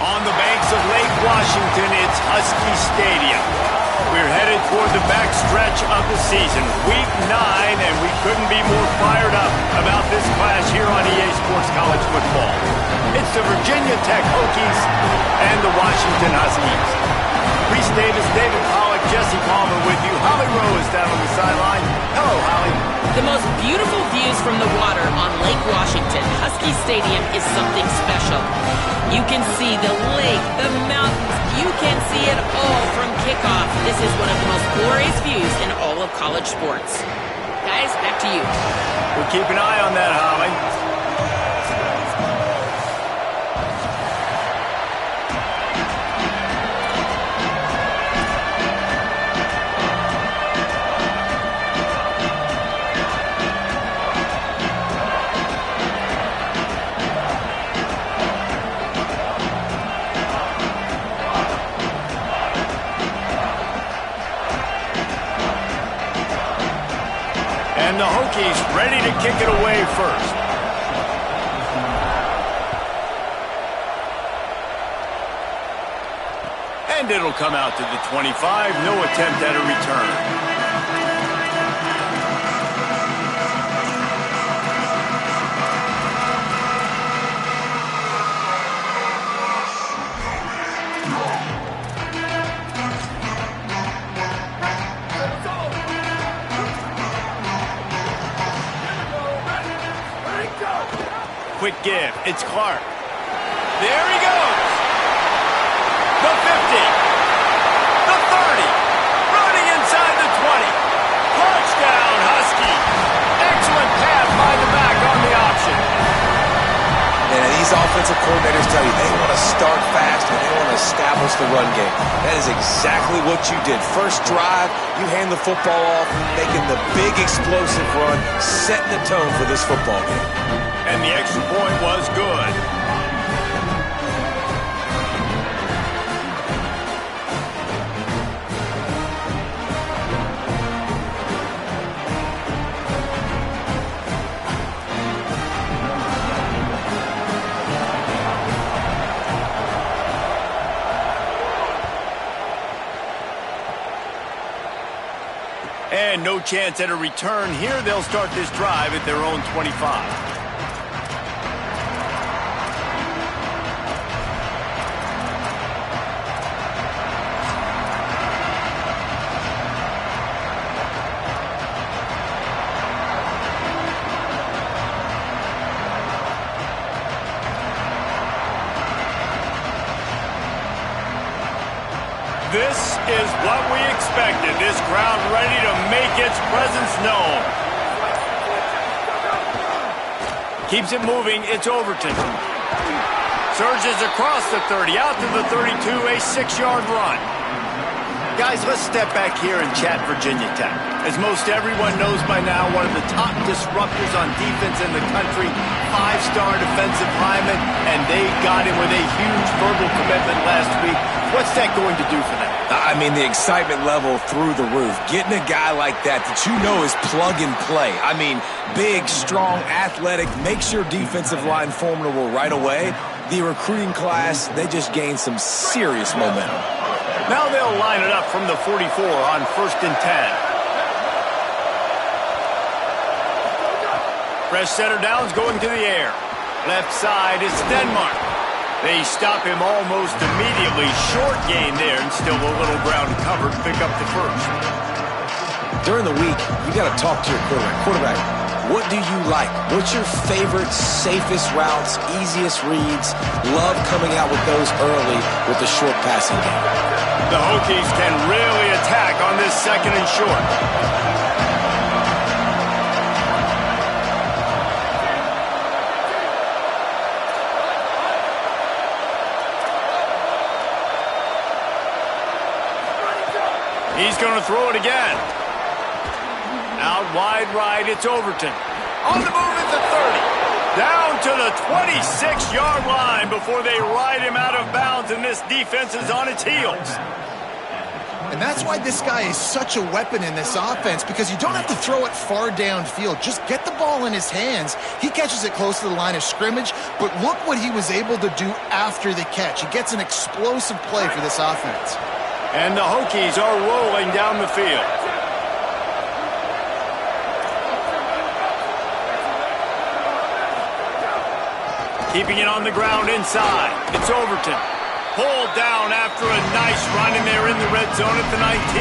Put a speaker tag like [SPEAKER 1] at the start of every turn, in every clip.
[SPEAKER 1] On the banks of Lake Washington, it's Husky Stadium. We're headed toward the backstretch of the season, Week 9, and we couldn't be more fired up about this clash here on EA Sports College Football. It's the Virginia Tech Hokies and the Washington Huskies. Reese Davis, David Pollack, Jesse Palmer with you. Holly Rowe is down on the sideline. Hello, Holly.
[SPEAKER 2] The most beautiful views from the water on Lake Washington. Husky Stadium is something special. You can see the lake, the mountains. You can see it all from kickoff. This is one of the most glorious views in all of college sports. Guys, back to you.
[SPEAKER 1] We'll keep an eye on that, Holly. And the Hokies ready to kick it away first. And it'll come out to the 25. No attempt at a return. Quick give. It's Clark. There he goes. The 50. The 30. Running inside the 20. Touchdown, Husky. Excellent pass by the back on the option.
[SPEAKER 3] And these offensive coordinators tell you they want to start fast and they want to establish the run game. That is exactly what you did. First drive, you hand the football off, making the big explosive run, setting the tone for this football game.
[SPEAKER 1] And the extra point was good. And no chance at a return here. They'll start this drive at their own 25. This is what we expected. This crowd ready to make its presence known. Keeps it moving. It's Overton. Surges across the 30, out to the 32, a 6-yard run. Guys, let's step back here and chat Virginia Tech. As most everyone knows by now, one of the top disruptors on defense in the country, 5-star defensive lineman, and they got him with a huge verbal commitment last week. What's that going to do for them?
[SPEAKER 3] I mean, the excitement level through the roof. Getting a guy like that you know is plug and play. I mean, big, strong, athletic, makes your defensive line formidable right away. The recruiting class, they just gained some serious momentum.
[SPEAKER 1] Now they'll line it up from the 44 on 1st and 10. Fresh setter downs going to the air. Left side is Denmark. They stop him almost immediately. Short gain there, and still a little ground covered. Pick up the first.
[SPEAKER 3] During the week, you got to talk to your quarterback. What do you like? What's your favorite, safest routes, easiest reads? Love coming out with those early with the short passing game.
[SPEAKER 1] The Hokies can really attack on this 2nd and short. He's going to throw it again. Out wide right, it's Overton. On the move at the 30. Down to the 26-yard line before they ride him out of bounds, and this defense is on its heels.
[SPEAKER 4] And that's why this guy is such a weapon in this offense, because you don't have to throw it far downfield. Just get the ball in his hands. He catches it close to the line of scrimmage, but look what he was able to do after the catch. He gets an explosive play for this offense.
[SPEAKER 1] And the Hokies are rolling down the field. Keeping it on the ground inside. It's Overton. Pulled down after a nice run, and they're in the red zone at the 19.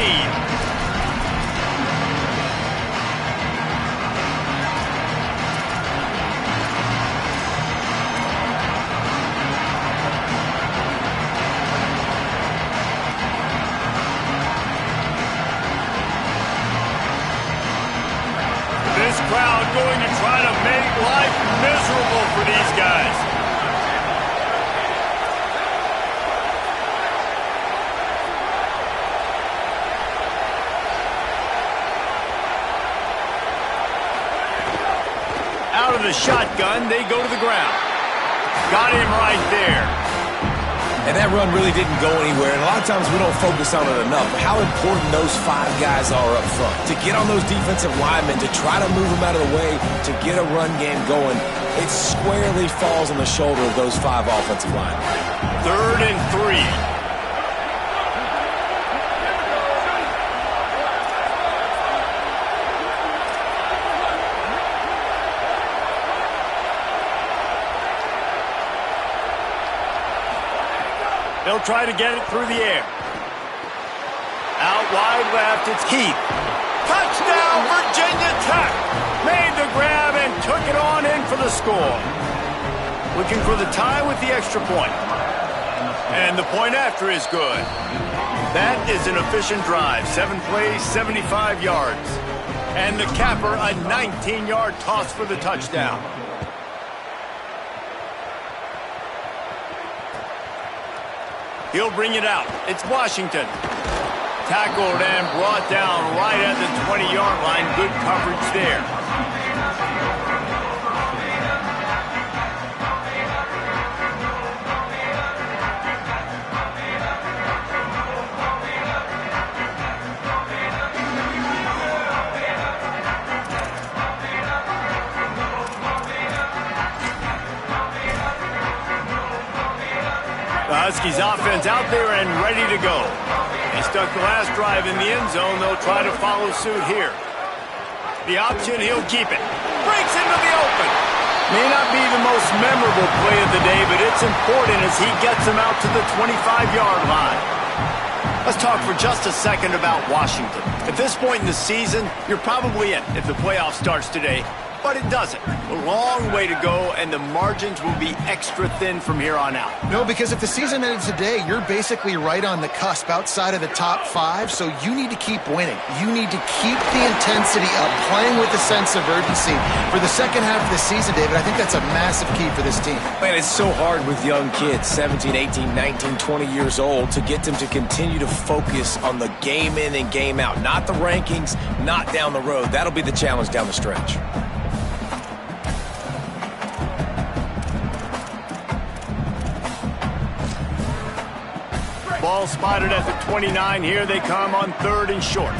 [SPEAKER 1] This crowd going to try to make life miserable for these guys. Out of the shotgun, they go to the ground. Got him right there.
[SPEAKER 3] And that run really didn't go anywhere, and a lot of times we don't focus on it enough, but how important those 5 guys are up front. To get on those defensive linemen, to try to move them out of the way, to get a run game going, it squarely falls on the shoulder of those 5 offensive linemen.
[SPEAKER 1] 3rd and 3. They'll try to get it through the air. Out wide left, it's Keith. Touchdown, Virginia Tech! Made the grab and took it on in for the score. Looking for the tie with the extra point. And the point after is good. That is an efficient drive. 7 plays, 75 yards. And the capper, a 19-yard toss for the touchdown. He'll bring it out. It's Washington. Tackled and brought down right at the 20-yard line. Good coverage there. The Huskies offense out there and ready to go. They stuck the last drive in the end zone. They'll try to follow suit here. The option, he'll keep it. Breaks into the open. May not be the most memorable play of the day, but it's important as he gets him out to the 25-yard line. Let's talk for just a second about Washington. At this point in the season, you're probably in if the playoff starts today. But it doesn't. A long way to go, and the margins will be extra thin from here on out.
[SPEAKER 4] No, because if the season ends today, you're basically right on the cusp outside of the top 5, so you need to keep winning. You need to keep the intensity up, playing with a sense of urgency. For the second half of the season, David, I think that's a massive key for this team.
[SPEAKER 3] Man, it's so hard with young kids, 17, 18, 19, 20 years old, to get them to continue to focus on the game in and game out. Not the rankings, not down the road. That'll be the challenge down the stretch.
[SPEAKER 1] Ball spotted at the 29. Here they come on 3rd and short.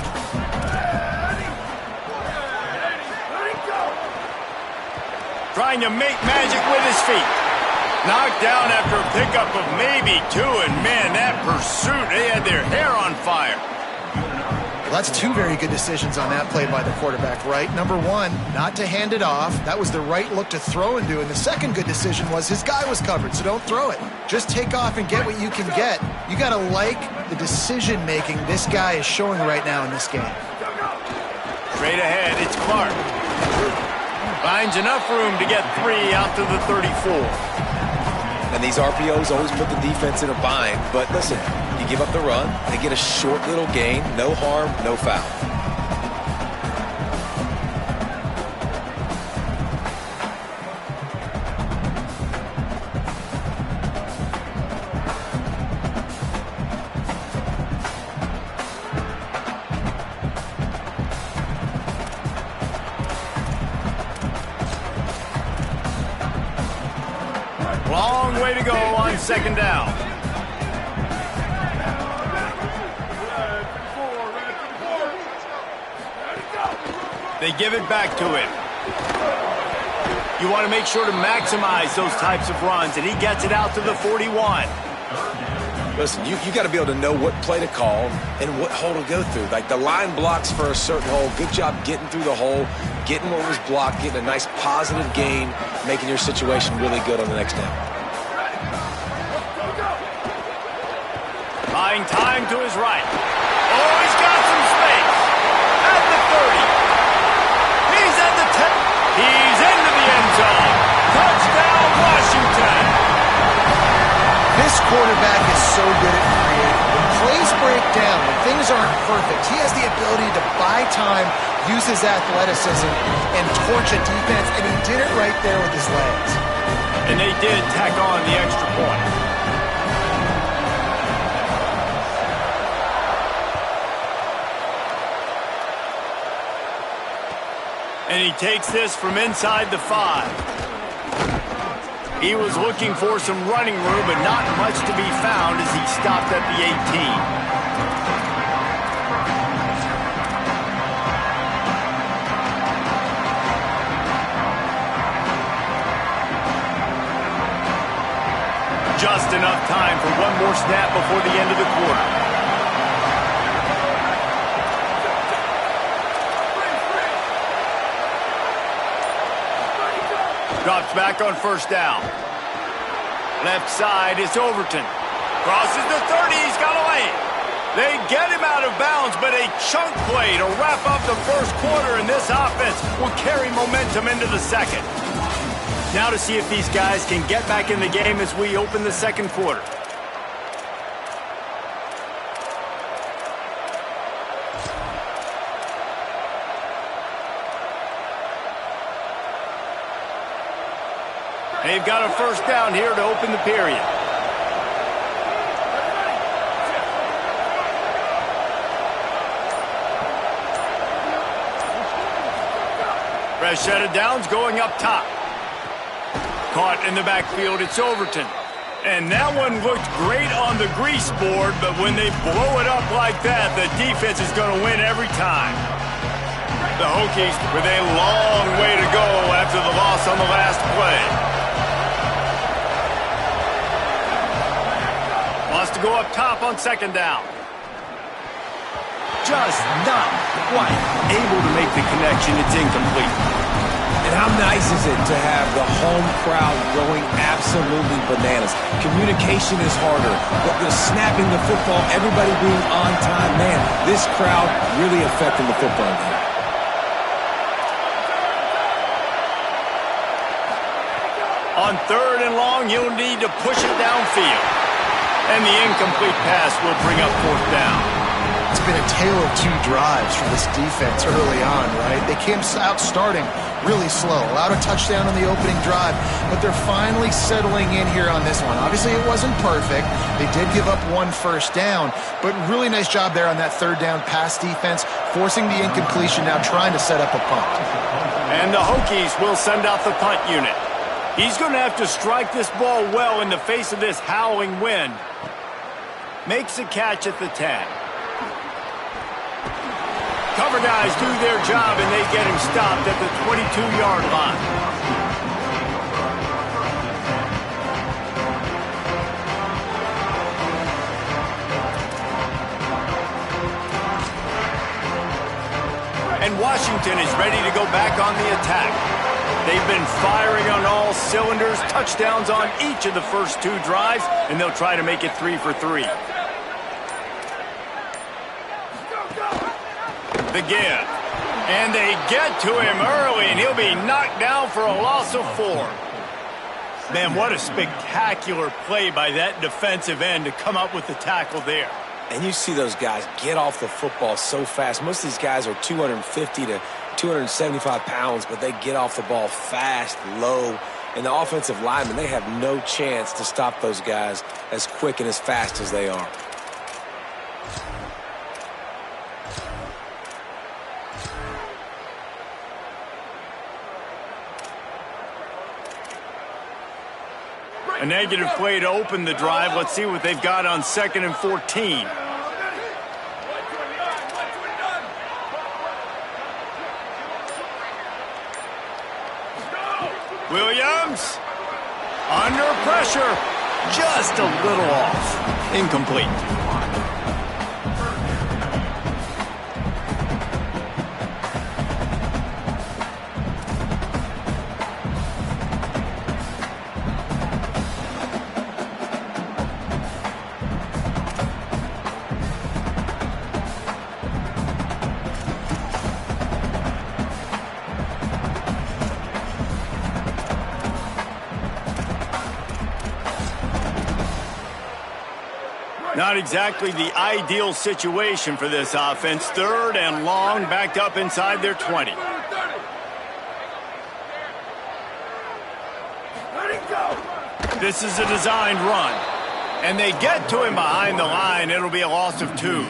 [SPEAKER 1] Trying to make magic with his feet. Knocked down after a pickup of maybe 2, and man, that pursuit, they had their hair on fire.
[SPEAKER 4] Well, that's 2 very good decisions on that play by the quarterback, right? Number 1, not to hand it off. That was the right look to throw into. And the second good decision was his guy was covered, so don't throw it. Just take off and get what you can get. You got to like the decision-making this guy is showing right now in this game.
[SPEAKER 1] Straight ahead, it's Clark. Finds enough room to get 3 out to the 34.
[SPEAKER 3] And these RPOs always put the defense in a bind. But listen, you give up the run, they get a short little gain, no harm, no foul.
[SPEAKER 1] Long way to go on 2nd down. They give it back to him. You want to make sure to maximize those types of runs, and he gets it out to the 41.
[SPEAKER 3] Listen, you got to be able to know what play to call and what hole to go through. Like the line blocks for a certain hole. Good job getting through the hole, getting what was blocked, getting a nice positive gain, making your situation really good on the next down.
[SPEAKER 1] Buying time to his right. Oh, he's got some space. At the 30. He's at the 10. He's into the end zone. Touchdown, Washington.
[SPEAKER 4] This quarterback is so good at creating. When plays break down, when things aren't perfect, he has the ability to buy time, use his athleticism, and torch a defense, and he did it right there with his legs.
[SPEAKER 1] And they did tack on the extra point. And he takes this from inside the 5. He was looking for some running room, but not much to be found as he stopped at the 18. Just enough time for one more snap before the end of the quarter. Drops back on first down. Left side is Overton. Crosses the 30. He's got away. They get him out of bounds, but a chunk play to wrap up the first quarter, and this offense will carry momentum into the second. Now to see if these guys can get back in the game as we open the second quarter. They've got a first down here to open the period. Fresh set of downs going up top. Caught in the backfield, it's Overton. And that one looked great on the grease board, but when they blow it up like that, the defense is going to win every time. The Hokies with a long way to go after the loss on the last play. Wants to go up top on second down. Just not quite able to make the connection. It's incomplete.
[SPEAKER 3] And how nice is it to have the home crowd going absolutely bananas? Communication is harder, but the snapping the football, everybody being on time, man, this crowd really affecting the football game.
[SPEAKER 1] On third and long, you'll need to push it downfield. And the incomplete pass will bring up fourth down.
[SPEAKER 4] It's been a tale of two drives for this defense early on, right? They came out starting really slow, allowed a touchdown on the opening drive, but they're finally settling in here on this one. Obviously, it wasn't perfect. They did give up one first down, but really nice job there on that third down pass defense, forcing the incompletion, now trying to set up a punt.
[SPEAKER 1] And the Hokies will send out the punt unit. He's going to have to strike this ball well in the face of this howling wind. Makes a catch at the 10. Cover guys do their job, and they get him stopped at the 22-yard line. And Washington is ready to go back on the attack. They've been firing on all cylinders, touchdowns on each of the first two drives, and they'll try to make it 3 for 3. The give. And they get to him early, and he'll be knocked down for a loss of 4. Man, what a spectacular play by that defensive end to come up with the tackle there.
[SPEAKER 3] And you see those guys get off the football so fast. Most of these guys are 250 to 275 pounds, but they get off the ball fast, low. And the offensive linemen, they have no chance to stop those guys as quick and as fast as they are.
[SPEAKER 1] A negative play to open the drive. Let's see what they've got on 2nd and 14. Williams. Under pressure. Just a little off. Incomplete. Not exactly the ideal situation for this offense. 3rd and long, backed up inside their 20. This is a designed run. And they get to him behind the line. It'll be a loss of 2.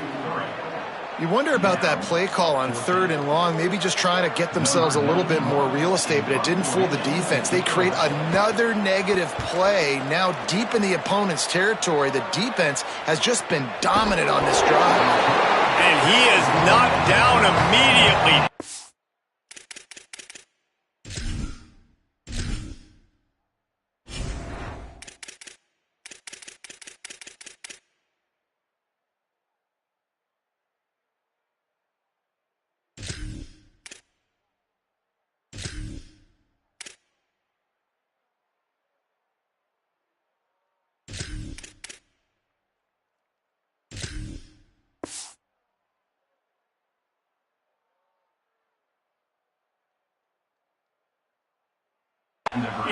[SPEAKER 4] You wonder about that play call on 3rd and long, maybe just trying to get themselves a little bit more real estate, but it didn't fool the defense. They create another negative play now deep in the opponent's territory. The defense has just been dominant on this drive.
[SPEAKER 1] And he is knocked down immediately.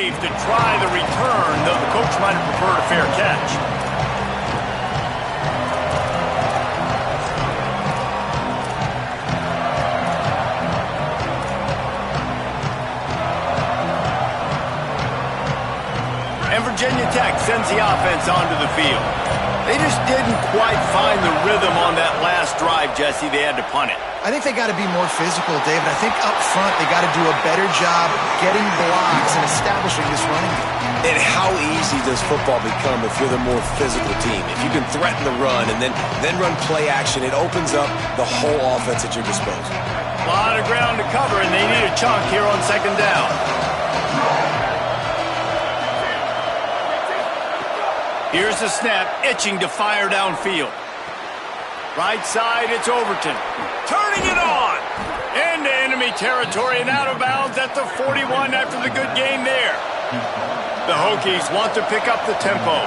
[SPEAKER 1] To try the return, though the coach might have preferred a fair catch. And Virginia Tech sends the offense onto the field. They just didn't quite find the rhythm on that last drive, Jesse. They had to punt it.
[SPEAKER 4] I think they got to be more physical, David. I think up front they got to do a better job getting blocks and establishing this running game.
[SPEAKER 3] And how easy does football become if you're the more physical team? If you can threaten the run and then run play action, it opens up the whole offense at your disposal.
[SPEAKER 1] A lot of ground to cover, and they need a chunk here on 2nd down. Here's the snap, itching to fire downfield. Right side, it's Overton. Turning it on! Into enemy territory and out of bounds at the 41 after the good game there. The Hokies want to pick up the tempo.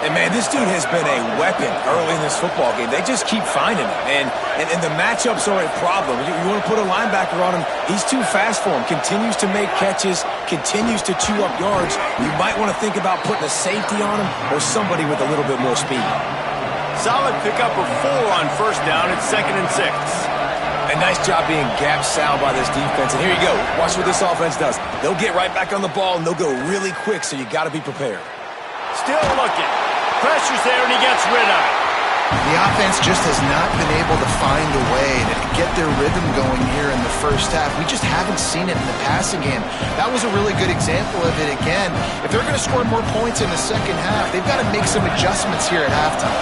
[SPEAKER 3] And, man, this dude has been a weapon early in this football game. They just keep finding him. And the matchups are a problem. You want to put a linebacker on him, he's too fast for him. Continues to make catches, continues to chew up yards. You might want to think about putting a safety on him or somebody with a little bit more speed.
[SPEAKER 1] Solid pickup of 4 on 1st down. It's 2nd and 6.
[SPEAKER 3] A nice job being gap sound by this defense. And here you go. Watch what this offense does. They'll get right back on the ball, and they'll go really quick, so you got to be prepared.
[SPEAKER 1] Still looking. Pressure's there, and he gets rid of it.
[SPEAKER 4] The offense just has not been able to find a way to get their rhythm going here in the first half. We just haven't seen it in the passing game. That was a really good example of it again. If they're going to score more points in the second half, they've got to make some adjustments here at halftime.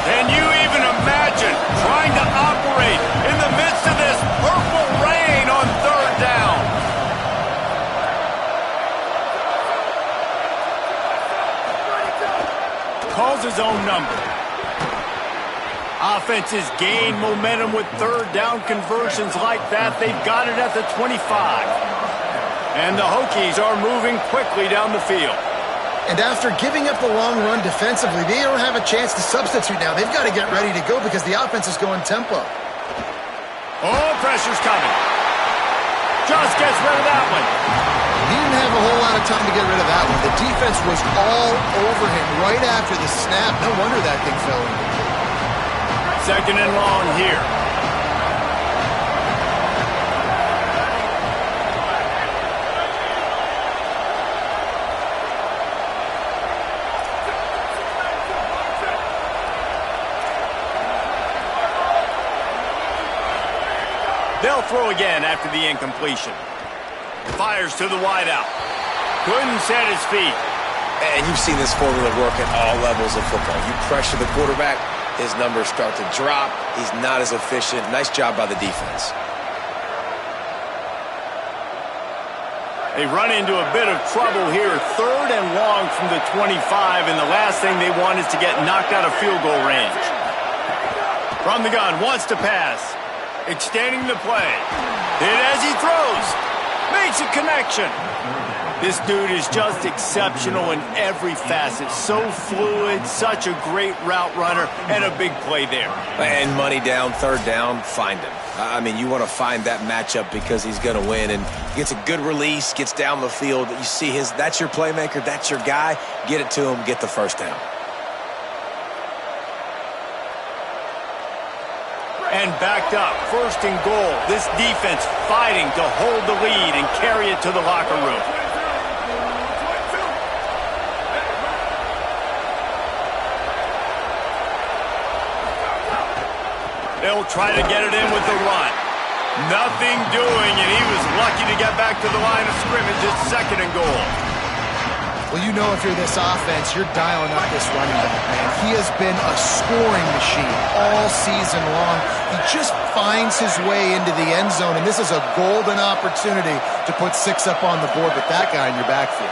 [SPEAKER 1] Can you even imagine trying to operate in the midst of this purple rain on 3rd down? Calls his own number. Offenses gain momentum with 3rd down conversions like that. They've got it at the 25. And the Hokies are moving quickly down the field.
[SPEAKER 4] And after giving up the long run defensively, they don't have a chance to substitute now. They've got to get ready to go because the offense is going tempo.
[SPEAKER 1] Oh, pressure's coming. Just gets rid of that one.
[SPEAKER 4] He didn't have a whole lot of time to get rid of that one. The defense was all over him right after the snap. No wonder that thing fell in.
[SPEAKER 1] 2nd and long here. They'll throw again after the incompletion. Fires to the wideout. Couldn't set his feet.
[SPEAKER 3] And you've seen this formula work at all levels of football. You pressure the quarterback, his numbers start to drop. He's not as efficient. Nice job by the defense.
[SPEAKER 1] They run into a bit of trouble here. 3rd and long from the 25, and the last thing they want is to get knocked out of field goal range. From the gun, wants to pass. Extending the play. Hit as he throws. Makes a connection. This dude is just exceptional in every facet. So fluid, such a great route runner, and a big play there.
[SPEAKER 3] And money down, 3rd down, find him. I mean, you want to find that matchup because he's going to win, and gets a good release, gets down the field. You see that's your playmaker, that's your guy. Get it to him, get the 1st down.
[SPEAKER 1] And backed up, 1st and goal. This defense fighting to hold the lead and carry it to the locker room. They'll try to get it in with the run. Nothing doing, and he was lucky to get back to the line of scrimmage at 2nd and goal.
[SPEAKER 4] Well, you know if you're this offense, you're dialing up this running back, man. He has been a scoring machine all season long. He just finds his way into the end zone, and this is a golden opportunity to put 6 up on the board with that guy in your backfield.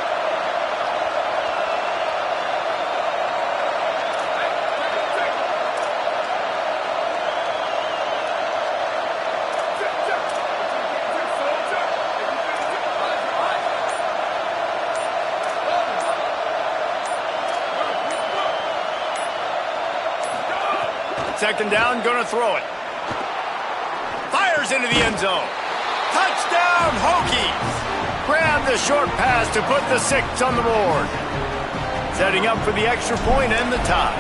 [SPEAKER 1] Second down, gonna throw it. Fires into the end zone. Touchdown, Hokies! Grab the short pass to put the 6 on the board. Setting up for the extra point and the tie.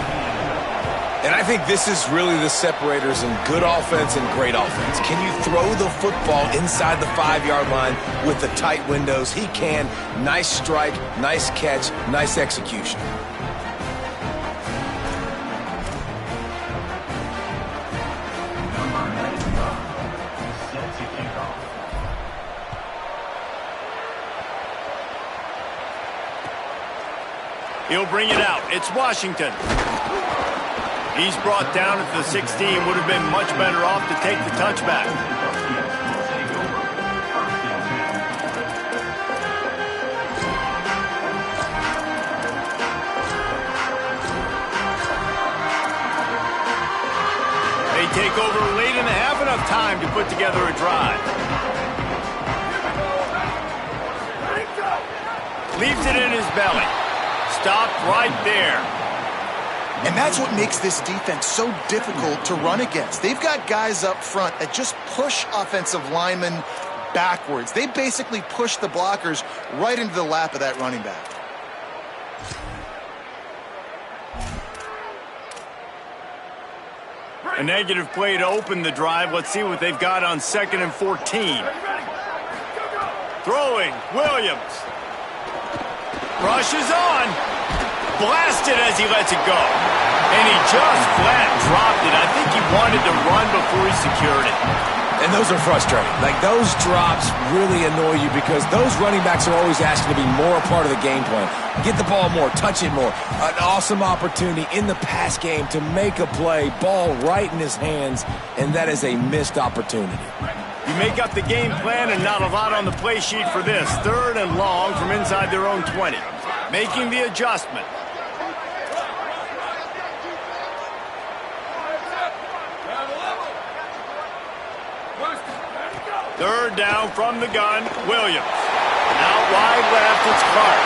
[SPEAKER 3] And I think this is really the separators in good offense and great offense. Can you throw the football inside the 5-yard line with the tight windows? He can. Nice strike, nice catch, nice execution.
[SPEAKER 1] He'll bring it out. It's Washington. He's brought down at the 16. Would have been much better off to take the touchback. They take over late in the half, enough time to put together a drive. Leaves it in his belly. Stopped right there.
[SPEAKER 4] And that's what makes this defense so difficult to run against. They've got guys up front that just push offensive linemen backwards. They basically push the blockers right into the lap of that running back.
[SPEAKER 1] A negative play to open the drive. Let's see what they've got on 2nd and 14. Throwing, Williams. Rushes on. Blasted as he lets it go. And he just flat dropped it. I think he wanted to run before he secured it.
[SPEAKER 3] And those are frustrating. Like, those drops really annoy you because those running backs are always asking to be more a part of the game plan. Get the ball more, touch it more. An awesome opportunity in the pass game to make a play, ball right in his hands, and that is a missed opportunity.
[SPEAKER 1] You make up the game plan and not a lot on the play sheet for this. 3rd and long from inside their own 20. Making the adjustment. Third down from the gun, Williams. Out wide left, it's Clark.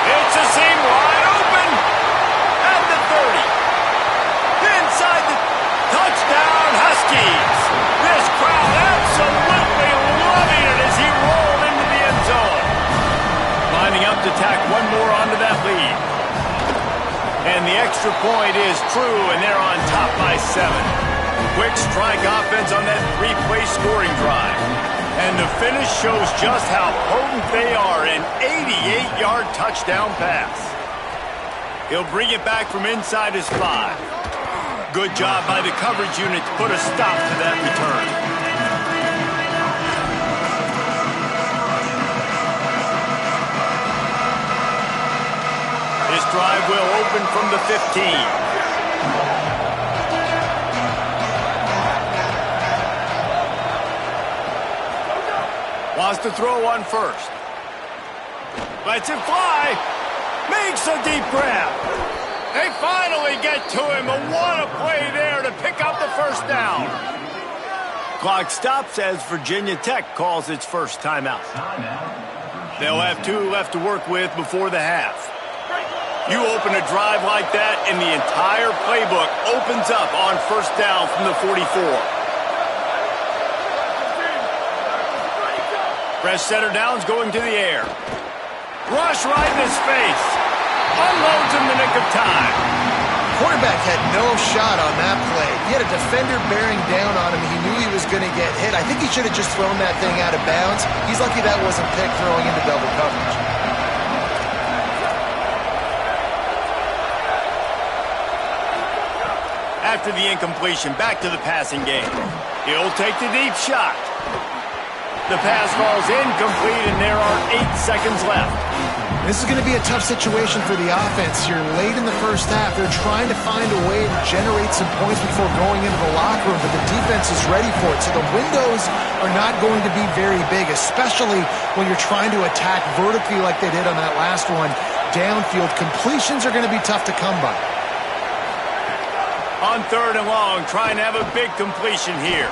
[SPEAKER 1] It's a seam wide open at the 30. Inside the touchdown, Huskies. This crowd absolutely loving it as he rolled into the end zone. Lining up to tack one more onto that lead. And the extra point is true, and they're on top by 7. Quick strike offense on that 3-play scoring drive. And the finish shows just how potent they are, an 88-yard touchdown pass. He'll bring it back from inside his 5. Good job by the coverage unit to put a stop to that return. This drive will open from the 15. Wants to throw on first. Lets it fly. Makes a deep grab. They finally get to him. And what a play there to pick up the first down. Clock stops as Virginia Tech calls its first timeout. They'll have 2 left to work with before the half. You open a drive like that, and the entire playbook opens up on first down from the 44. Press center downs going to the air. Rush right in his face. Unloads in the nick of time.
[SPEAKER 4] Quarterback had no shot on that play. He had a defender bearing down on him. He knew he was going to get hit. I think he should have just thrown that thing out of bounds. He's lucky that wasn't picked throwing into double coverage.
[SPEAKER 1] After the incompletion, back to the passing game. He'll take the deep shot. The pass falls incomplete, and there are 8 seconds left.
[SPEAKER 4] This is going to be a tough situation for the offense here. Late in the first half, they're trying to find a way to generate some points before going into the locker room, but the defense is ready for it. So the windows are not going to be very big, especially when you're trying to attack vertically like they did on that last one. Downfield completions are going to be tough to come by.
[SPEAKER 1] On 3rd and long, trying to have a big completion here.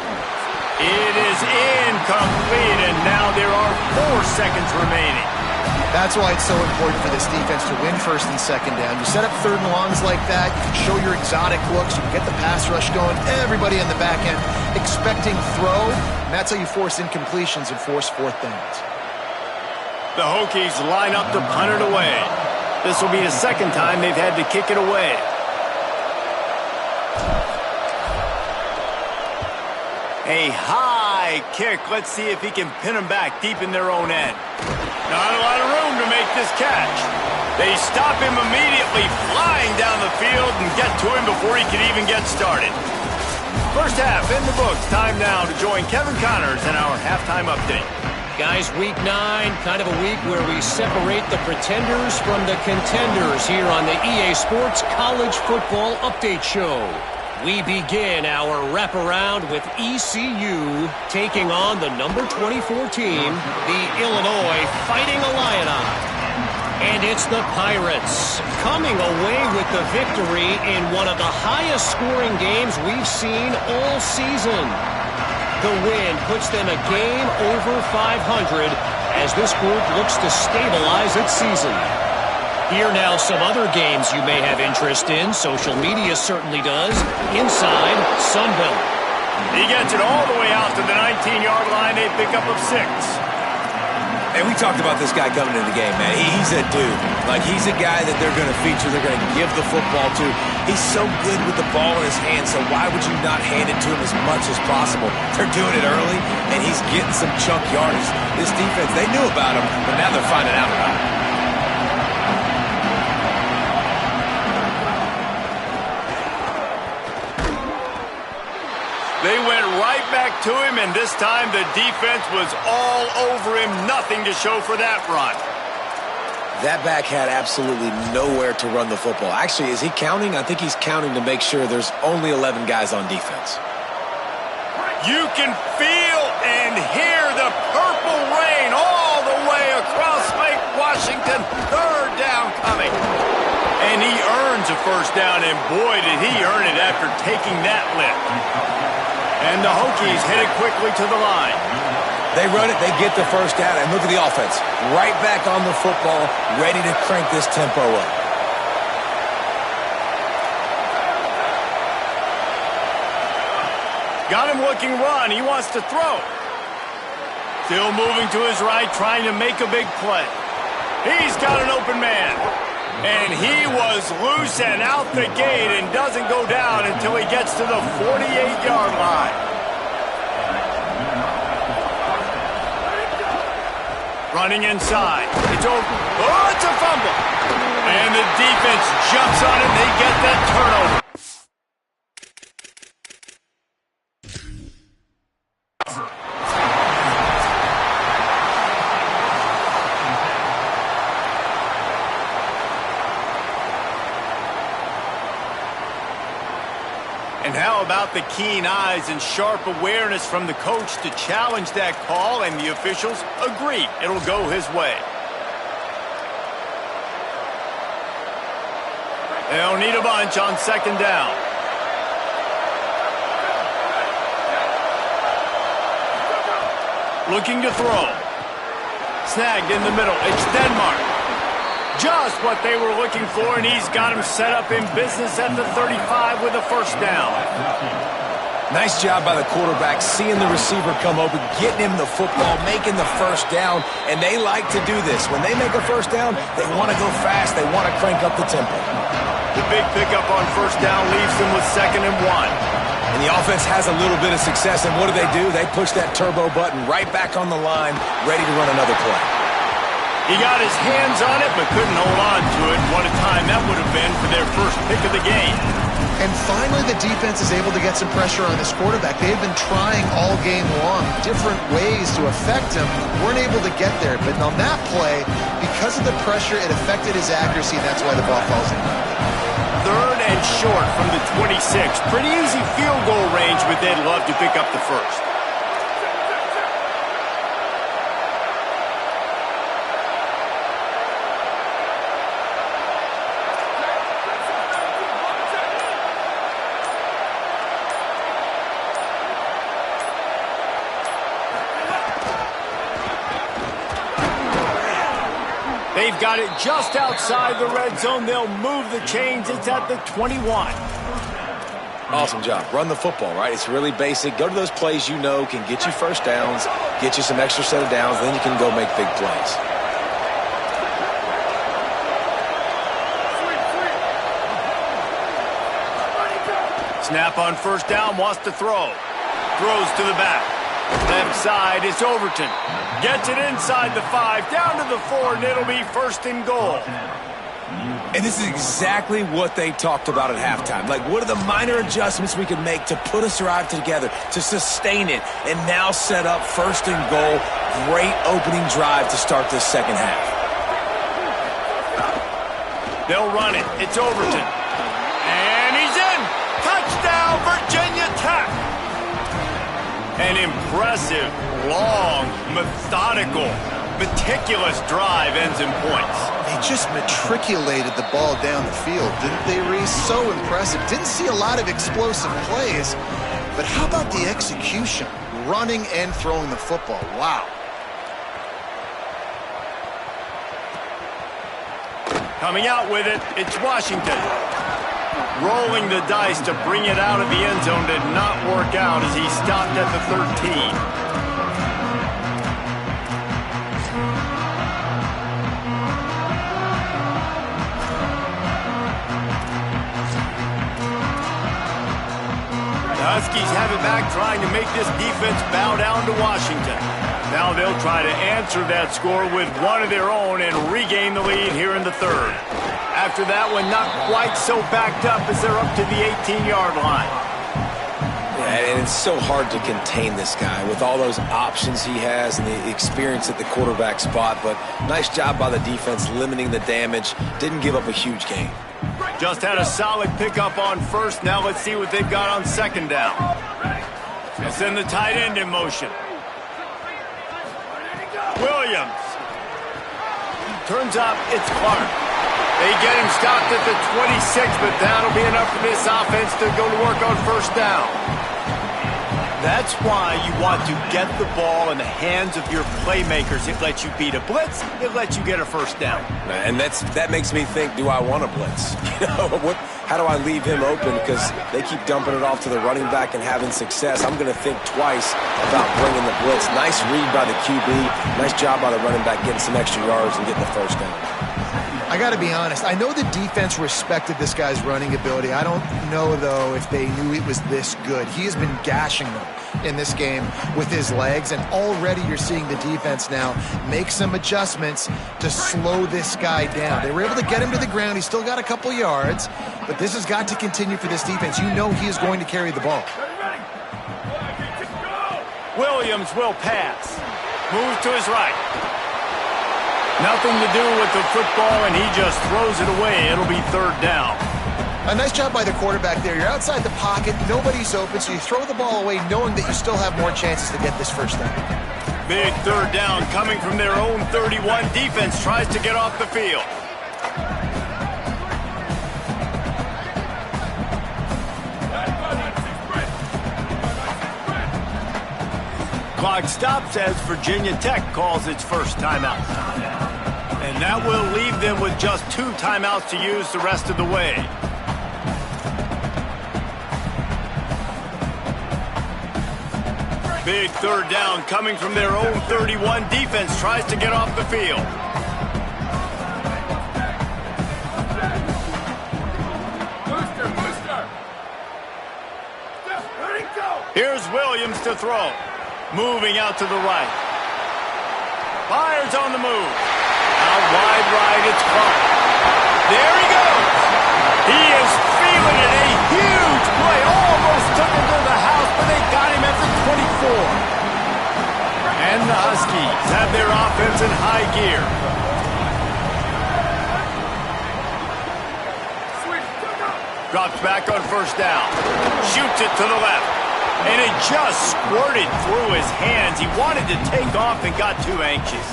[SPEAKER 1] It is incomplete, and now there are 4 seconds remaining.
[SPEAKER 4] That's why it's so important for this defense to win 1st and 2nd down. You set up 3rd and longs like that, you can show your exotic looks, you can get the pass rush going, everybody on the back end expecting throw, and that's how you force incompletions and force 4th downs.
[SPEAKER 1] The Hokies line up to punt it away. This will be the 2nd time they've had to kick it away. A high kick. Let's see if he can pin them back deep in their own end. Not a lot of room to make this catch. They stop him immediately, flying down the field, and get to him before he can even get started. First half in the books. Time now to join Kevin Connors in our halftime update.
[SPEAKER 5] Guys, week 9, kind of a week where we separate the pretenders from the contenders here on the EA Sports College Football Update Show. We begin our wraparound with ECU taking on the number 24 team, the Illinois Fighting Illini. And it's the Pirates coming away with the victory in one of the highest scoring games we've seen all season. The win puts them a game over 500 as this group looks to stabilize its season. Here now some other games you may have interest in. Social media certainly does. Inside Sunbelt.
[SPEAKER 1] He gets it all the way out to the 19-yard line. A pickup of 6.
[SPEAKER 3] And we talked about this guy coming into the game, man. He's a dude. Like, he's a guy that they're going to feature, they're going to give the football to. He's so good with the ball in his hands, so why would you not hand it to him as much as possible? They're doing it early, and he's getting some chunk yardage. This defense, they knew about him, but now they're finding out about him.
[SPEAKER 1] They went right back to him, and this time the defense was all over him. Nothing to show for that run.
[SPEAKER 3] That back had absolutely nowhere to run the football. Actually, is he counting? I think he's counting to make sure there's only 11 guys on defense.
[SPEAKER 1] You can feel and hear the purple rain all the way across Lake Washington. 3rd down coming. And he earns a first down, and boy, did he earn it after taking that lift. And the Hokies hit it quickly to the line.
[SPEAKER 3] They run it, they get the first down, and look at the offense. Right back on the football, ready to crank this tempo up.
[SPEAKER 1] Got him looking run. He wants to throw. Still moving to his right, trying to make a big play. He's got an open man. And he was loose and out the gate and doesn't go down until he gets to the 48-yard line. Running inside. It's over. Oh, it's a fumble. And the defense jumps on it. They get that turnover. And how about the keen eyes and sharp awareness from the coach to challenge that call, and the officials agree it'll go his way. They'll need a bunch on second down. Looking to throw. Snagged in the middle. It's Denmark. Just what they were looking for, and he's got him set up in business at the 35 with a first down.
[SPEAKER 3] Nice job by the quarterback, seeing the receiver come open, getting him the football, making the first down, and they like to do this. When they make a first down, they want to go fast. They want to crank up the tempo.
[SPEAKER 1] The big pickup on first down leaves them with 2nd and 1.
[SPEAKER 3] And the offense has a little bit of success, and what do? They push that turbo button right back on the line, ready to run another play.
[SPEAKER 1] He got his hands on it, but couldn't hold on to it. What a time that would have been for their first pick of the game.
[SPEAKER 4] And finally, the defense is able to get some pressure on this quarterback. They've been trying all game long different ways to affect him. Weren't able to get there, but on that play, because of the pressure, it affected his accuracy, and that's why the ball falls in.
[SPEAKER 1] 3rd and short from the 26. Pretty easy field goal range, but they'd love to pick up the first. They've got it just outside the red zone. They'll move the chains. It's at the 21.
[SPEAKER 3] Awesome job. Run the football, right? It's really basic. Go to those plays you know can get you first downs, get you some extra set of downs, then you can go make big plays.
[SPEAKER 1] Snap on first down, wants to throw. Throws to the back. Left side is Overton. Gets it inside the 5, down to the 4, and it'll be 1st and goal.
[SPEAKER 3] And this is exactly what they talked about at halftime. Like, what are the minor adjustments we can make to put us drive together, to sustain it, and now set up 1st and goal. Great opening drive to start this second half.
[SPEAKER 1] They'll run it. It's Overton. And he's in. Touchdown, Virginia Tech. An impressive, long, methodical, meticulous drive ends in points.
[SPEAKER 4] They just matriculated the ball down the field, didn't they, Reese? So impressive. Didn't see a lot of explosive plays, but how about the execution? Running and throwing the football. Wow.
[SPEAKER 1] Coming out with it, it's Washington. Rolling the dice to bring it out of the end zone did not work out as he stopped at the 13. The Huskies have it back, trying to make this defense bow down to Washington. Now they'll try to answer that score with one of their own and regain the lead here in the 3rd. After that one, not quite so backed up as they're up to the 18-yard line.
[SPEAKER 3] Yeah, and it's so hard to contain this guy with all those options he has and the experience at the quarterback spot, but nice job by the defense limiting the damage. Didn't give up a huge gain.
[SPEAKER 1] Just had a solid pickup on first. Now let's see what they've got on second down. Let's send the tight end in motion. Williams. Turns up, it's Clark. They get him stopped at the 26, but that'll be enough for this offense to go to work on first down. That's why you want to get the ball in the hands of your playmakers. It lets you beat a blitz. It lets you get a first down.
[SPEAKER 3] And that makes me think, do I want a blitz? How do I leave him open? Because they keep dumping it off to the running back and having success. I'm going to think twice about bringing the blitz. Nice read by the QB. Nice job by the running back getting some extra yards and getting the first down.
[SPEAKER 4] I got to be honest. I know the defense respected this guy's running ability. I don't know, though, if they knew it was this good. He has been gashing them in this game with his legs, and already you're seeing the defense now make some adjustments to slow this guy down. They were able to get him to the ground. He's still got a couple yards, but this has got to continue for this defense. You know he is going to carry the ball.
[SPEAKER 1] Williams will pass. Moves to his right. Nothing to do with the football, and he just throws it away. It'll be 3rd down.
[SPEAKER 4] A nice job by the quarterback there. You're outside the pocket. Nobody's open, so you throw the ball away knowing that you still have more chances to get this first down.
[SPEAKER 1] Big 3rd down coming from their own 31. Defense tries to get off the field. Clock stops as Virginia Tech calls its first timeout. And that will leave them with just 2 timeouts to use the rest of the way. Big third down coming from their own 31. Defense tries to get off the field. Here's Williams to throw. Moving out to the right. Fires on the move. Out wide right, it's Clark. There he goes. He is feeling it. A huge play. Almost took him to the house, but they got him at the 24. And the Huskies have their offense in high gear. Drops back on first down. Shoots it to the left. And it just squirted through his hands. He wanted to take off and got too anxious.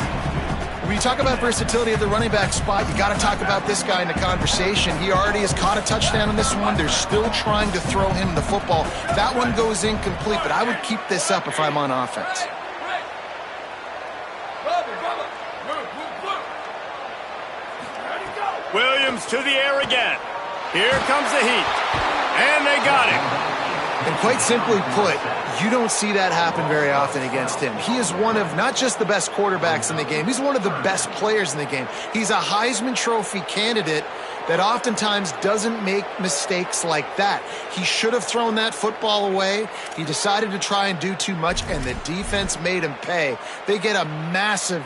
[SPEAKER 4] When you talk about versatility at the running back spot, you got to talk about this guy in the conversation. He already has caught a touchdown on this one. They're still trying to throw him the football. That one goes incomplete, but I would keep this up if I'm on offense.
[SPEAKER 1] Williams to the air again. Here comes the heat. And they got him.
[SPEAKER 4] And quite simply put, you don't see that happen very often against him. He is one of not just the best quarterbacks in the game, he's one of the best players in the game. He's a Heisman Trophy candidate that oftentimes doesn't make mistakes like that. He should have thrown that football away. He decided to try and do too much, and the defense made him pay. They get a massive,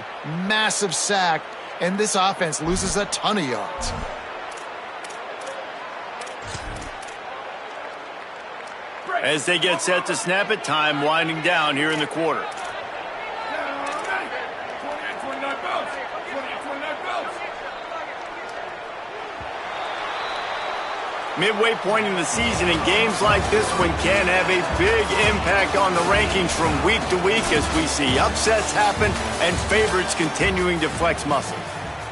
[SPEAKER 4] massive sack, and this offense loses a ton of yards.
[SPEAKER 1] As they get set to snap it, time winding down here in the quarter. Midway point in the season, and games like this one can have a big impact on the rankings from week to week as we see upsets happen and favorites continuing to flex muscles.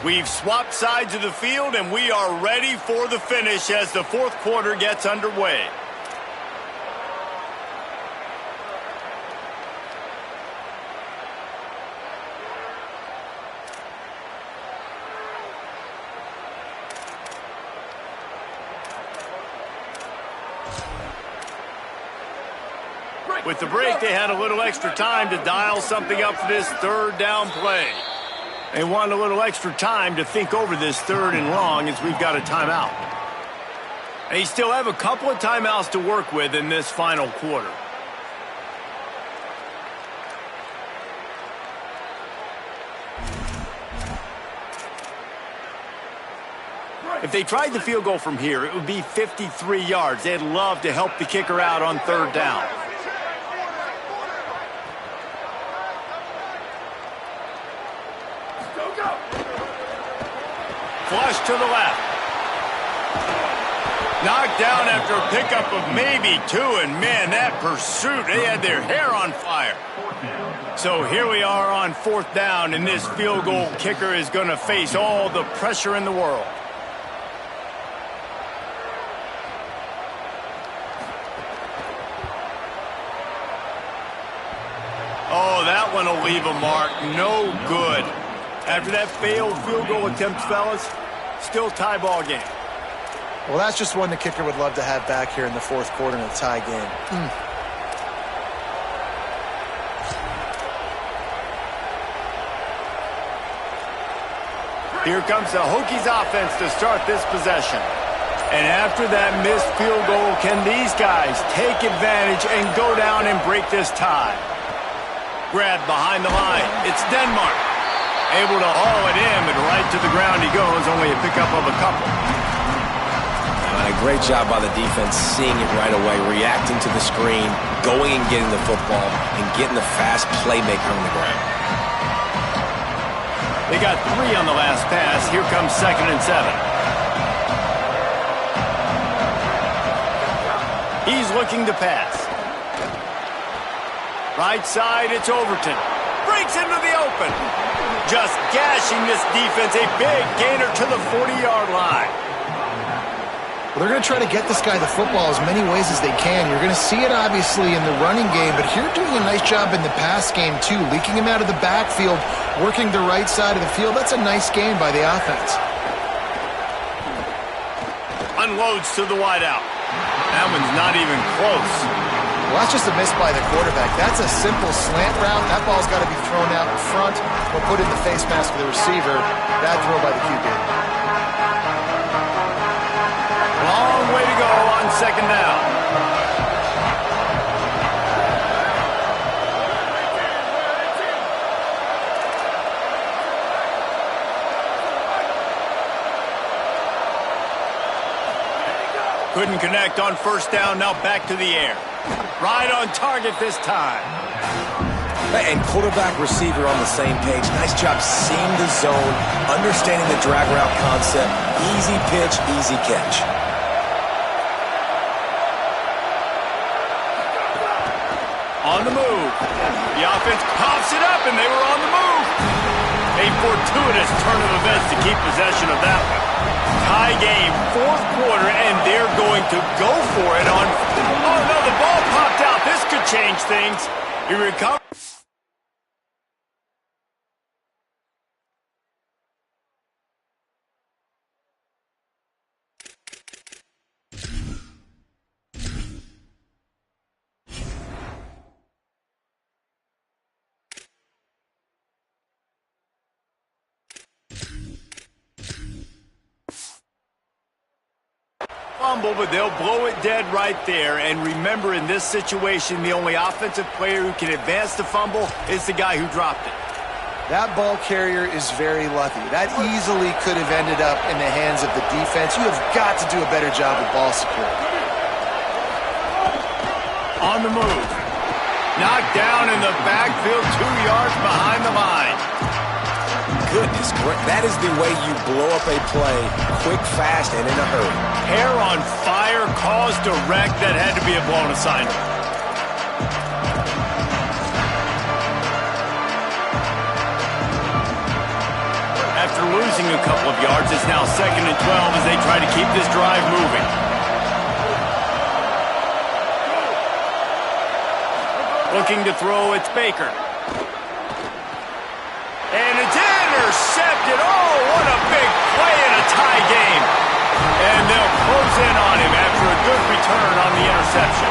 [SPEAKER 1] We've swapped sides of the field, and we are ready for the finish as the fourth quarter gets underway. With the break, they had a little extra time to dial something up for this third down play. They want a little extra time to think over this third and long as we've got a timeout. They still have a couple of timeouts to work with in this final quarter. If they tried the field goal from here, it would be 53 yards. They'd love to help the kicker out on third down. Flush to the left. Knocked down after a pickup of maybe 2, and man, that pursuit, they had their hair on fire. So here we are on fourth down, and this field goal kicker is going to face all the pressure in the world. Oh, that one will leave a mark. No good. After that failed field goal attempt, fellas, still tie ball game.
[SPEAKER 4] Well, that's just one the kicker would love to have back here in the fourth quarter in a tie game.
[SPEAKER 1] Here comes the Hokies offense to start this possession. And after that missed field goal, can these guys take advantage and go down and break this tie? Grab behind the line. It's Denmark. Able to haul it in, but right to the ground he goes, only a pickup of a couple.
[SPEAKER 3] A great job by the defense, seeing it right away, reacting to the screen, going and getting the football, and getting the fast playmaker on the ground.
[SPEAKER 1] They got 3 on the last pass. Here comes 2nd and 7. He's looking to pass. Right side, it's Overton. Breaks into the open. Just gashing this defense. A big gainer to the 40-yard line.
[SPEAKER 4] Well, They're going to try to get this guy the football as many ways as they can. You're going to see it, obviously, in the running game, but here doing a nice job in the pass game, too. Leaking him out of the backfield, working the right side of the field. That's a nice game by the offense.
[SPEAKER 1] Unloads to the wideout. That one's not even close.
[SPEAKER 4] Well, that's just a miss by the quarterback. That's a simple slant route. That ball's got to be thrown out in front or put in the face mask of the receiver. Bad throw by the QB.
[SPEAKER 1] Long way to go on second down. Couldn't connect on first down. Now back to the air. Right on target this time.
[SPEAKER 3] And quarterback receiver on the same page. Nice job seeing the zone, understanding the drag route concept. Easy pitch, easy catch.
[SPEAKER 1] On the move. The offense pops it up, and they were on the move. A fortuitous turn of events to keep possession of that one. Tie game, fourth quarter, and they're going to go for it on... Oh, no, the ball popped out. This could change things. He recovered. Fumble, but they'll blow it dead right there. And remember, in this situation, the only offensive player who can advance the fumble is the guy who dropped it.
[SPEAKER 4] That ball carrier is very lucky. That easily could have ended up in the hands of the defense. You have got to do a better job with ball security.
[SPEAKER 1] On the move. Knocked down in the backfield, 2 yards behind the line.
[SPEAKER 3] Goodness, that is the way you blow up a play, quick, fast, and in a hurry.
[SPEAKER 1] Hair on fire, caused a wreck. That had to be a blown assignment. After losing a couple of yards, it's now 2nd and 12 as they try to keep this drive moving. Looking to throw, it's Baker. And it's intercepted. Oh, what a big play in a tie game. And they'll close in on him after a good return on the interception.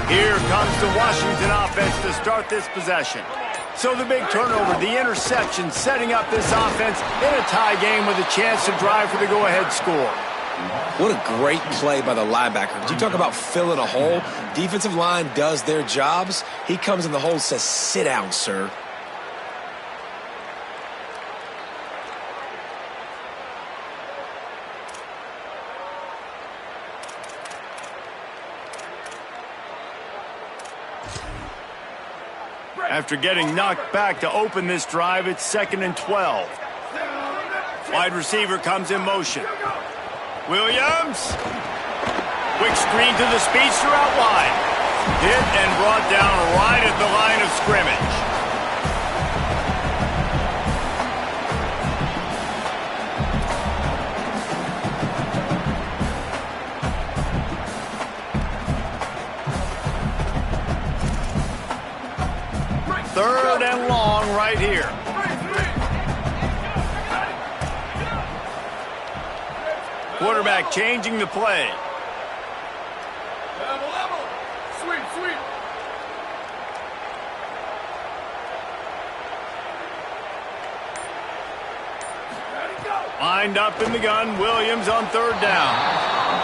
[SPEAKER 1] Here comes the Washington offense to start this possession. So the big turnover, the interception, setting up this offense in a tie game with a chance to drive for the go-ahead score.
[SPEAKER 3] What a great play by the linebacker. You talk about filling a hole. Defensive line does their jobs. He comes in the hole and says, "Sit down, sir."
[SPEAKER 1] After getting knocked back to open this drive, it's 2nd and 12. Wide receiver comes in motion. Williams. Quick screen to the speedster out wide. Hit and brought down right at the line of scrimmage. Third and long right here. Quarterback changing the play.
[SPEAKER 6] Sweet.
[SPEAKER 1] Lined up in the gun, Williams on third down.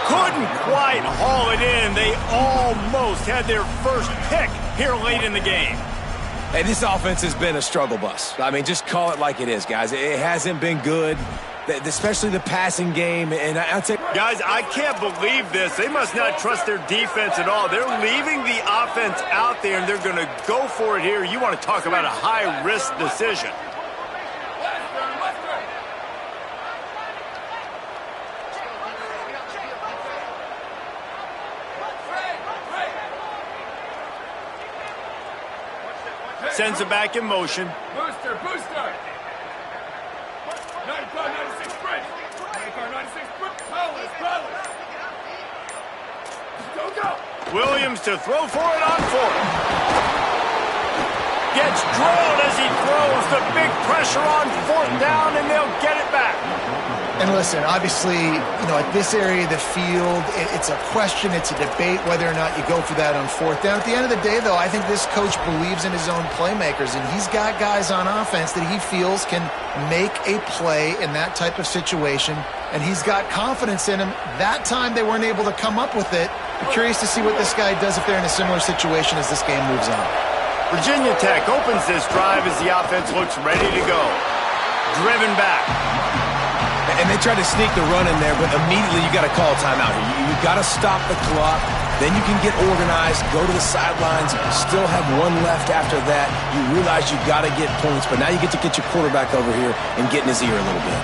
[SPEAKER 1] Couldn't quite haul it in. They almost had their first pick here late in the game.
[SPEAKER 3] Hey, this offense has been a struggle bus. I mean, just call it like it is, guys. It hasn't been good, especially the passing game. And I'd say,
[SPEAKER 1] guys, I can't believe this. They must not trust their defense at all. They're leaving the offense out there, and they're going to go for it here. You want to talk about a high-risk decision. Sends it back in motion.
[SPEAKER 6] Booster, booster. 96 sprint. 96 sprint. Power. Go.
[SPEAKER 1] Williams to throw for it on fourth. Gets drilled as he throws. The big pressure on fourth down, and they'll get it back.
[SPEAKER 4] And listen, obviously, at this area of the field, it's a question, it's a debate whether or not you go for that on fourth down. At the end of the day, though, I think this coach believes in his own playmakers, and he's got guys on offense that he feels can make a play in that type of situation, and he's got confidence in him. That time they weren't able to come up with it. I'm curious to see what this guy does if they're in a similar situation as this game moves on.
[SPEAKER 1] Virginia Tech opens this drive as the offense looks ready to go. Driven back.
[SPEAKER 3] And they tried to sneak the run in there, but immediately you got to call a timeout here. You got to stop the clock. Then you can get organized, go to the sidelines, still have one left after that. You realize you got to get points, but now you get to get your quarterback over here and get in his ear a little bit.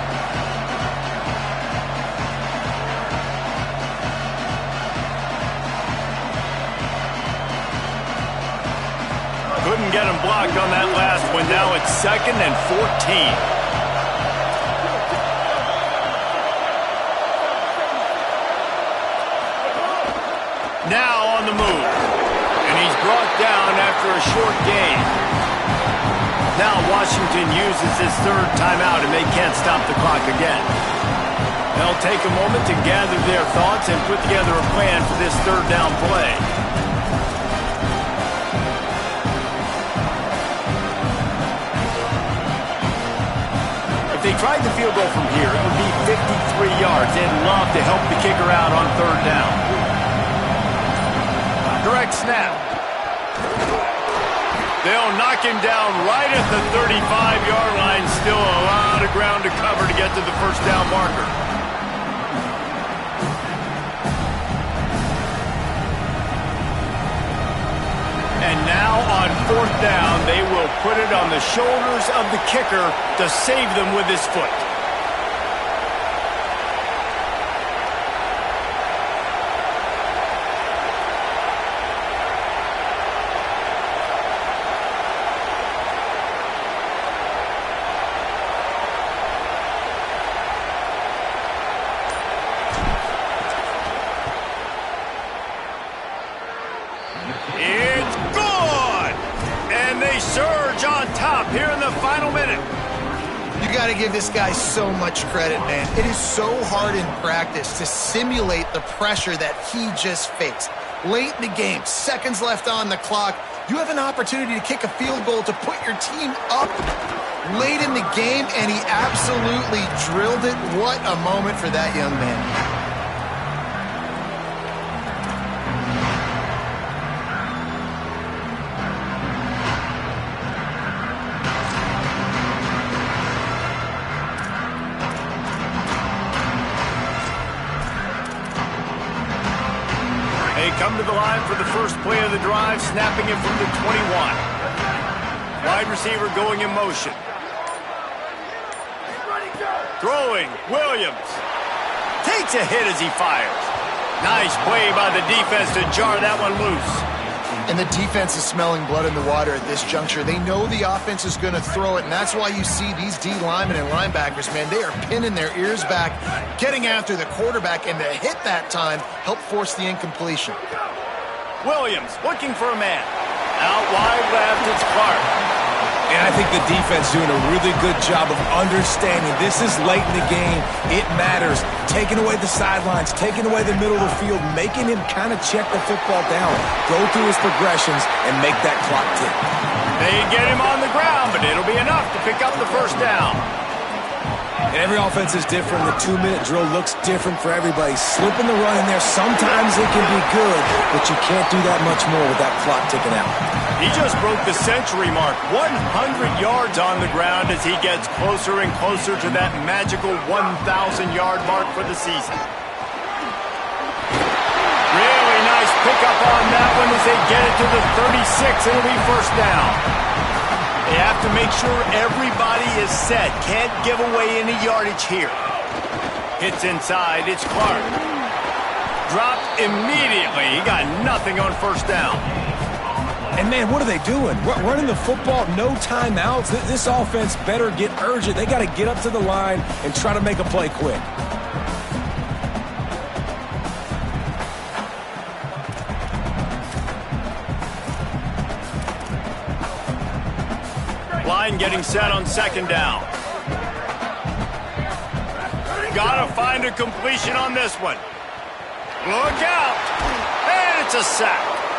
[SPEAKER 1] Couldn't get him blocked on that last one. Now it's 2nd and 14. Now on the move. And he's brought down after a short gain. Now Washington uses his third timeout, and they can't stop the clock again. They'll take a moment to gather their thoughts and put together a plan for this third down play. If they tried the field goal from here, it would be 53 yards. They'd love to help the kicker out on third down. Direct snap. They'll knock him down right at the 35-yard line. Still a lot of ground to cover to get to the first down marker. And now on fourth down, they will put it on the shoulders of the kicker to save them with his foot. It's good! And they surge on top here in the final minute.
[SPEAKER 4] You got to give this guy so much credit, man. It is so hard in practice to simulate the pressure that he just faced. Late in the game, seconds left on the clock, you have an opportunity to kick a field goal to put your team up late in the game, and he absolutely drilled it. What a moment for that young man.
[SPEAKER 1] They come to the line for the first play of the drive, snapping it from the 21. Wide receiver going in motion. Throwing, Williams. Takes a hit as he fires. Nice play by the defense to jar that one loose.
[SPEAKER 4] And the defense is smelling blood in the water at this juncture. They know the offense is going to throw it, and that's why you see these D linemen and linebackers, man, they are pinning their ears back, getting after the quarterback, and the hit that time helped force the incompletion.
[SPEAKER 1] Williams looking for a man. Out wide left, it's Clark.
[SPEAKER 3] And I think the defense doing a really good job of understanding this is late in the game. It matters. Taking away the sidelines, taking away the middle of the field, making him kind of check the football down, go through his progressions, and make that clock tick.
[SPEAKER 1] They get him on the ground, but it'll be enough to pick up the first down.
[SPEAKER 3] And every offense is different. The 2-minute drill looks different for everybody. Slipping the run in there, sometimes it can be good, but you can't do that much more with that clock ticking out.
[SPEAKER 1] He just broke the century mark, 100 yards on the ground as he gets closer and closer to that magical 1,000-yard mark for the season. Really nice pickup on that one as they get it to the 36. It'll be first down. They have to make sure everybody is set. Can't give away any yardage here. Hits inside. It's Clark. Dropped immediately. He got nothing on first down.
[SPEAKER 3] And, man, what are they doing? Running the football, no timeouts. This offense better get urgent. They got to get up to the line and try to make a play quick.
[SPEAKER 1] Line getting set on second down. Gotta find a completion on this one. Look out! And it's a sack.